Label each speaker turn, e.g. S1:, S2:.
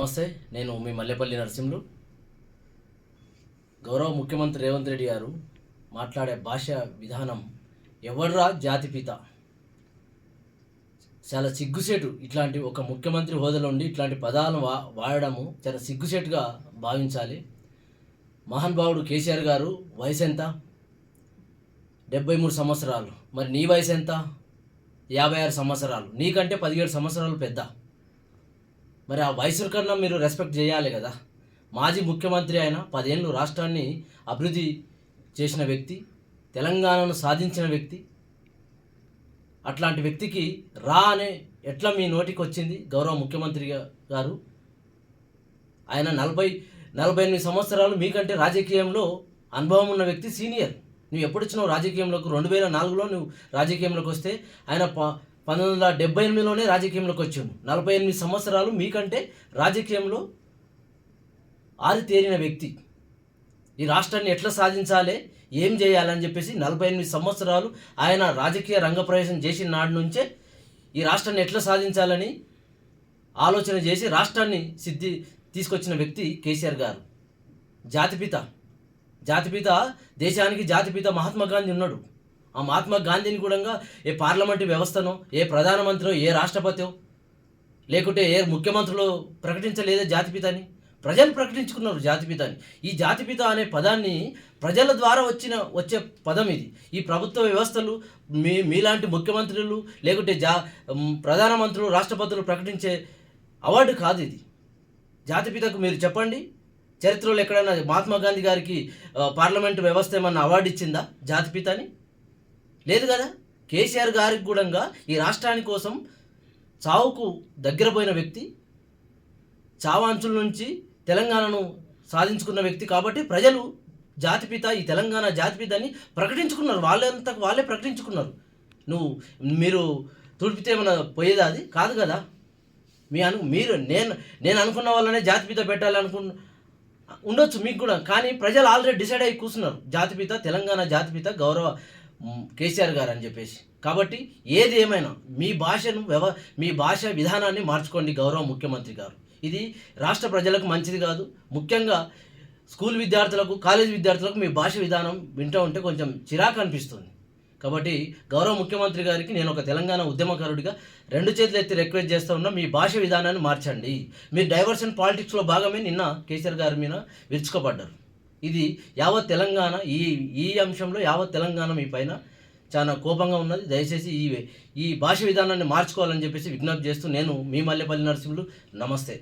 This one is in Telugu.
S1: నమస్తే, నేను మీ మల్లెపల్లి నరసింహులు. గౌరవ ముఖ్యమంత్రి రేవంత్ రెడ్డి గారు మాట్లాడే భాష విధానం ఎవర్రా జాతిపిత, చాలా సిగ్గుసేటు. ఇట్లాంటి ఒక ముఖ్యమంత్రి హోదాలో ఉండి ఇట్లాంటి పదాలను వాడడము చాలా సిగ్గుసేటుగా భావించాలి. మహానుభావుడు కేసీఆర్ గారు వయసు ఎంత? 73 సంవత్సరాలు. మరి నీ వయసు ఎంత? 56 సంవత్సరాలు. నీకంటే 17 సంవత్సరాలు పెద్ద. మరి ఆ వయసు కన్నా మీరు రెస్పెక్ట్ చేయాలి కదా. మాజీ ముఖ్యమంత్రి అయిన 10 ఏళ్ళు రాష్ట్రాన్ని అభివృద్ధి చేసిన వ్యక్తి, తెలంగాణను సాధించిన వ్యక్తి. అట్లాంటి వ్యక్తికి రా అనే ఎట్లా మీ నోటికి వచ్చింది? గౌరవ ముఖ్యమంత్రి గారు ఆయన 48 సంవత్సరాలు మీకంటే రాజకీయంలో అనుభవం ఉన్న వ్యక్తి, సీనియర్. నువ్వు ఎప్పుడు వచ్చినావు రాజకీయంలోకి? 2004లో నువ్వు రాజకీయంలోకి వస్తే ఆయన 1978లోనే రాజకీయంలోకి వచ్చాడు. 48 సంవత్సరాలు మీకంటే రాజకీయంలో ఆరితేరిన వ్యక్తి. ఈ రాష్ట్రాన్ని ఎట్లా సాధించాలి, ఏం చేయాలని చెప్పేసి 48 సంవత్సరాలు ఆయన రాజకీయ రంగప్రవేశం చేసిన నాటి నుంచే ఈ రాష్ట్రాన్ని ఎట్లా సాధించాలని ఆలోచన చేసి రాష్ట్రాన్ని తీసుకొచ్చిన వ్యక్తి కేసీఆర్ గారు. జాతిపిత దేశానికి జాతిపిత మహాత్మా గాంధీ ఉన్నాడు. ఆ మహాత్మా గాంధీని కూడా ఏ పార్లమెంటు వ్యవస్థనో, ఏ ప్రధానమంత్రో, ఏ రాష్ట్రపతియో, లేకుంటే ఏ ముఖ్యమంత్రులు ప్రకటించలేదే జాతిపితని. ప్రజలు ప్రకటించుకున్నారు జాతిపితని. ఈ జాతిపిత అనే పదాన్ని ప్రజల ద్వారా వచ్చే పదం ఇది. ఈ ప్రభుత్వ వ్యవస్థలు మీలాంటి ముఖ్యమంత్రులు లేకుంటే ప్రధానమంత్రులు, రాష్ట్రపతులు ప్రకటించే అవార్డు కాదు ఇది. జాతిపితకు మీరు చెప్పండి, చరిత్రలో ఎక్కడైనా మహాత్మా గాంధీ గారికి పార్లమెంటు వ్యవస్థ ఏమన్నా అవార్డు ఇచ్చిందా జాతిపిత అని? లేదు కదా. కేసీఆర్ గారికి కూడా ఈ రాష్ట్రాని కోసం చావుకు దగ్గర పోయిన వ్యక్తి, చావాంచుల నుంచి తెలంగాణను సాధించుకున్న వ్యక్తి. కాబట్టి ప్రజలు జాతిపిత, ఈ తెలంగాణ జాతిపిత అని ప్రకటించుకున్నారు. వాళ్ళే ప్రకటించుకున్నారు. మీరు తుడిపితే ఏమైనా పోయేదా? అది కాదు కదా. నేను అనుకున్న వాళ్ళనే జాతిపిత ఉండొచ్చు మీకు కూడా. కానీ ప్రజలు ఆల్రెడీ డిసైడ్ అయ్యి కూర్చున్నారు, జాతిపిత, తెలంగాణ జాతిపిత గౌరవ కేసీఆర్ గారు అని చెప్పేసి. కాబట్టి ఏది ఏమైనా మీ భాష విధానాన్ని మార్చుకోండి గౌరవ ముఖ్యమంత్రి గారు. ఇది రాష్ట్ర ప్రజలకు మంచిది కాదు. ముఖ్యంగా స్కూల్ విద్యార్థులకు, కాలేజ్ విద్యార్థులకు మీ భాష విధానం వింటూ ఉంటే కొంచెం చిరాకు అనిపిస్తుంది. కాబట్టి గౌరవ ముఖ్యమంత్రి గారికి నేను ఒక తెలంగాణ ఉద్యమకారుడిగా 2 చేతులు ఎత్తి రిక్వెస్ట్ చేస్తూ ఉన్నా, మీ భాష విధానాన్ని మార్చండి. మీరు డైవర్షన్ పాలిటిక్స్లో భాగమే నిన్న కేసీఆర్ గారి మీద విరుచుకోపడ్డారు. ఇది యావత్ తెలంగాణ, ఈ అంశంలో యావత్ తెలంగాణ మీ పైన చాలా కోపంగా ఉన్నది. దయచేసి ఈ భాష విధానాన్ని మార్చుకోవాలని చెప్పేసి విజ్ఞప్తి చేస్తూ నేను మీ మల్లెపల్లి నరసింహులు. నమస్తే.